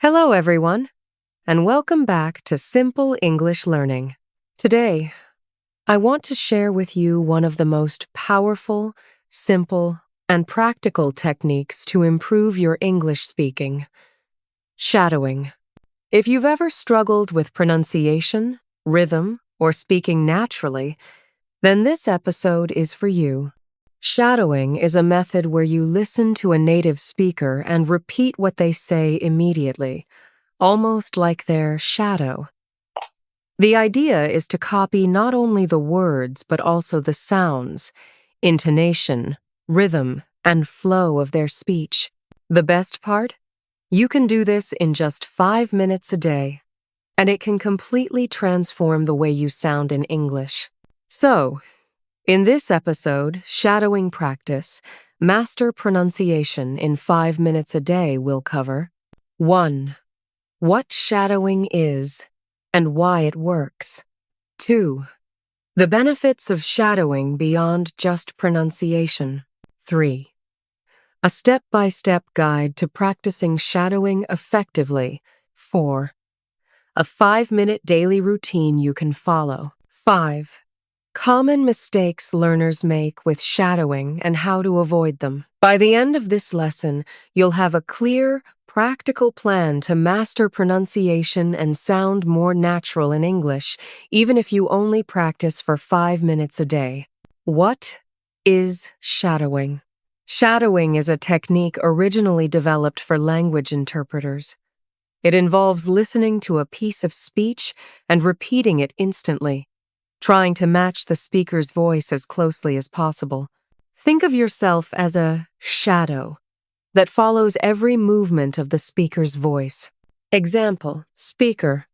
Hello, everyone, and welcome back to Simple English Learning. Today, I want to share with you one of the most powerful, simple, and practical techniques to improve your English speaking: shadowing. If you've ever struggled with pronunciation, rhythm, or speaking naturally, then this episode is for you. Shadowing is a method where you listen to a native speaker and repeat what they say immediately, almost like their shadow. The idea is to copy not only the words but also the sounds, intonation, rhythm, and flow of their speech. The best part? You can do this in just 5 minutes a day, and it can completely transform the way you sound in English. So, in this episode, Shadowing Practice, Master Pronunciation in 5 minutes a day will cover 1. What shadowing is and why it works. 2. The benefits of shadowing beyond just pronunciation. 3. A step-by-step guide to practicing shadowing effectively. 4. A 5-minute daily routine you can follow. 5. Common mistakes learners make with shadowing and how to avoid them. By the end of this lesson, you'll have a clear, practical plan to master pronunciation and sound more natural in English, even if you only practice for 5 minutes a day. What is shadowing? Shadowing is a technique originally developed for language interpreters. It involves listening to a piece of speech and repeating it instantly, trying to match the speaker's voice as closely as possible. Think of yourself as a shadow that follows every movement of the speaker's voice. Example, speaker: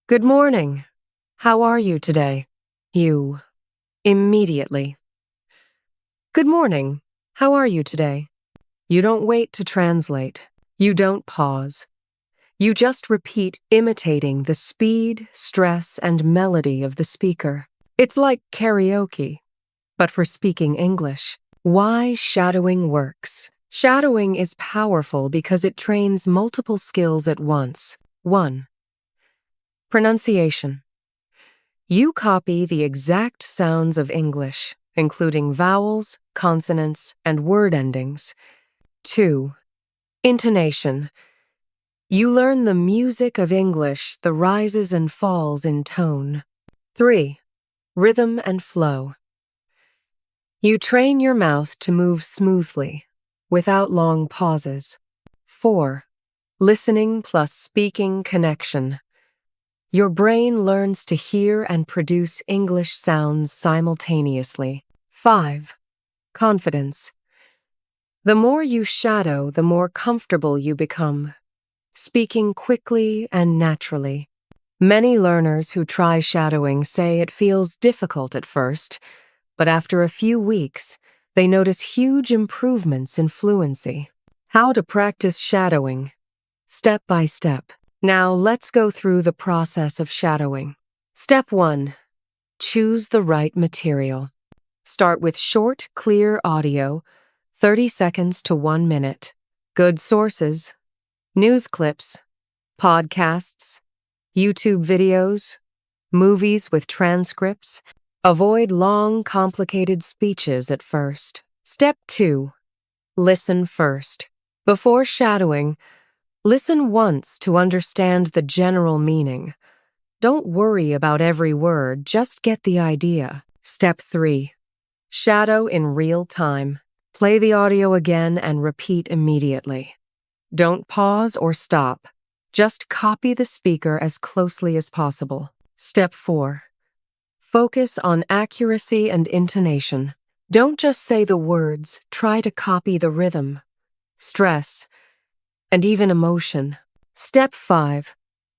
Good morning. How are you today? You. Immediately. Good morning. How are you today? You don't wait to translate. You don't pause. You just repeat, imitating the speed, stress, and melody of the speaker. It's like karaoke, but for speaking English. Why shadowing works? Shadowing is powerful because it trains multiple skills at once. 1. Pronunciation. You copy the exact sounds of English, including vowels, consonants, and word endings. 2. Intonation. You learn the music of English, the rises and falls in tone. 3. Rhythm and flow. You train your mouth to move smoothly, without long pauses. 4. Listening plus speaking connection. Your brain learns to hear and produce English sounds simultaneously. 5. Confidence. The more you shadow, the more comfortable you become, speaking quickly and naturally. Many learners who try shadowing say it feels difficult at first, but after a few weeks, they notice huge improvements in fluency. How to practice shadowing, step by step. Now let's go through the process of shadowing. Step 1. Choose the right material. Start with short, clear audio, 30 seconds to 1 minute. Good sources: news clips, podcasts, YouTube videos, movies with transcripts. Avoid long, complicated speeches at first. Step 2. Listen first. Before shadowing, listen once to understand the general meaning. Don't worry about every word, just get the idea. Step 3. Shadow in real time. Play the audio again and repeat immediately. Don't pause or stop. Just copy the speaker as closely as possible. Step 4. Focus on accuracy and intonation. Don't just say the words, try to copy the rhythm, stress, and even emotion. Step 5.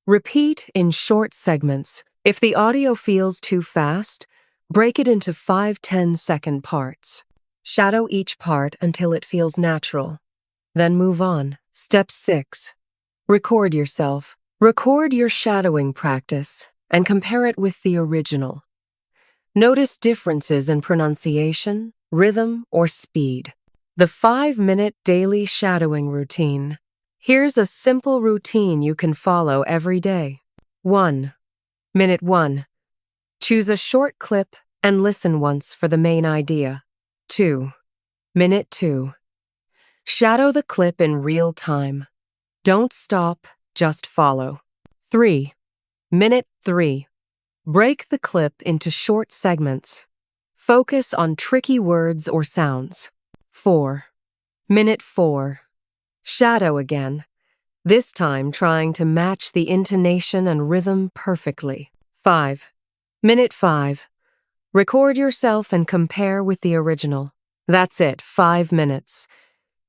Repeat in short segments. If the audio feels too fast, break it into 5-10-second parts. Shadow each part until it feels natural. Then move on. Step 6. Record yourself. Record your shadowing practice and compare it with the original. Notice differences in pronunciation, rhythm, or speed. The 5-minute daily shadowing routine. Here's a simple routine you can follow every day. 1. Minute 1. Choose a short clip and listen once for the main idea. 2. Minute 2. Shadow the clip in real time. Don't stop, just follow. 3. Minute 3. Break the clip into short segments. Focus on tricky words or sounds. 4. Minute 4. Shadow again, this time trying to match the intonation and rhythm perfectly. 5. Minute 5. Record yourself and compare with the original. That's it, 5 minutes.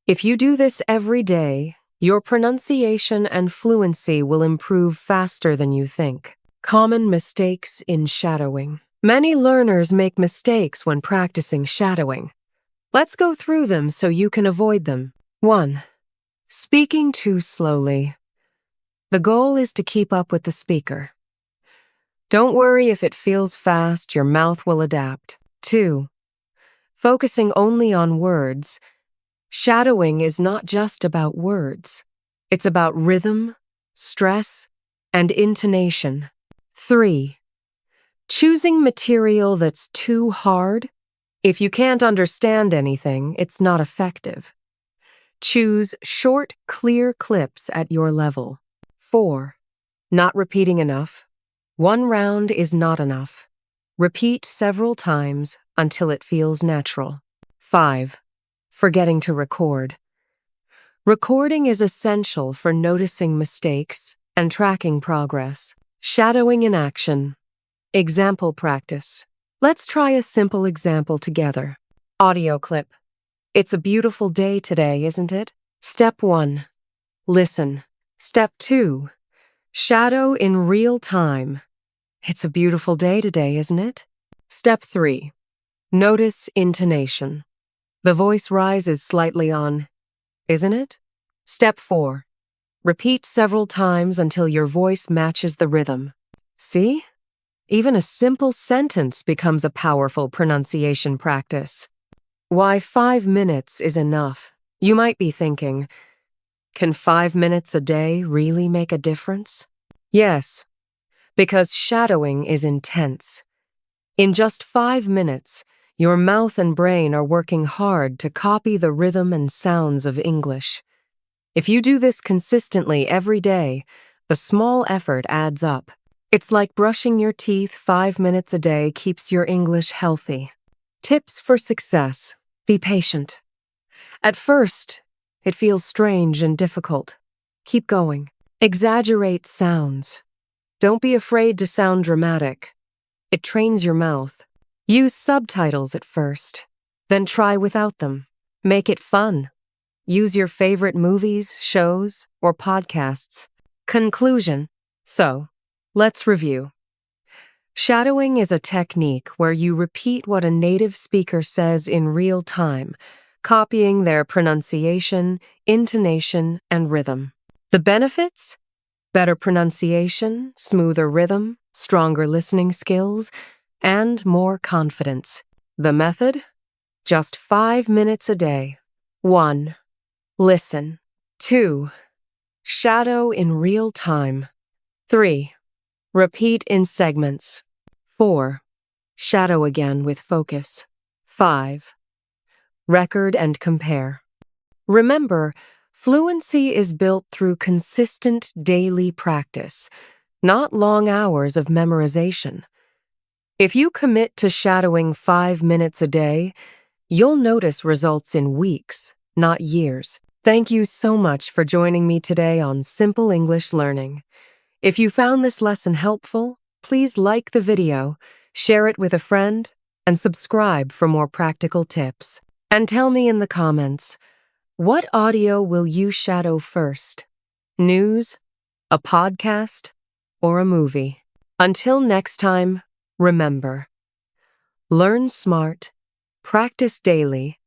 If you do this every day, your pronunciation and fluency will improve faster than you think. Common mistakes in shadowing. Many learners make mistakes when practicing shadowing. Let's go through them so you can avoid them. 1. Speaking too slowly. The goal is to keep up with the speaker. Don't worry if it feels fast, your mouth will adapt. 2. Focusing only on words. Shadowing is not just about words. It's about rhythm, stress, and intonation. 3. Choosing material that's too hard. If you can't understand anything, it's not effective. Choose short, clear clips at your level. 4. Not repeating enough. One round is not enough. Repeat several times until it feels natural. 5. Forgetting to record. Recording is essential for noticing mistakes and tracking progress. Shadowing in action. Example practice. Let's try a simple example together. Audio clip. It's a beautiful day today, isn't it? Step 1. Listen. Step 2. Shadow in real time. It's a beautiful day today, isn't it? Step 3. Notice intonation. The voice rises slightly on, isn't it? Step 4. Repeat several times until your voice matches the rhythm. See? Even a simple sentence becomes a powerful pronunciation practice. Why 5 minutes is enough? You might be thinking, can 5 minutes a day really make a difference? Yes, because shadowing is intense. In just 5 minutes, your mouth and brain are working hard to copy the rhythm and sounds of English. If you do this consistently every day, the small effort adds up. It's like brushing your teeth. 5 minutes a day keeps your English healthy. Tips for success. Be patient. At first, it feels strange and difficult. Keep going. Exaggerate sounds. Don't be afraid to sound dramatic. It trains your mouth. Use subtitles at first, then try without them. Make it fun. Use your favorite movies, shows, or podcasts. Conclusion. So, let's review. Shadowing is a technique where you repeat what a native speaker says in real time, copying their pronunciation, intonation, and rhythm. The benefits? Better pronunciation, smoother rhythm, stronger listening skills, and more confidence. The method? Just 5 minutes a day. 1. Listen. 2. Shadow in real time. 3. Repeat in segments. 4. Shadow again with focus. 5. Record and compare. Remember, fluency is built through consistent daily practice, not long hours of memorization. If you commit to shadowing 5 minutes a day, you'll notice results in weeks, not years. Thank you so much for joining me today on Simple English Learning. If you found this lesson helpful, please like the video, share it with a friend, and subscribe for more practical tips. And tell me in the comments, what audio will you shadow first? News, a podcast, or a movie? Until next time, remember, learn smart, practice daily,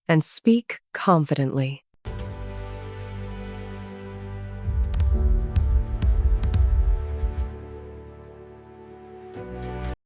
and speak confidently.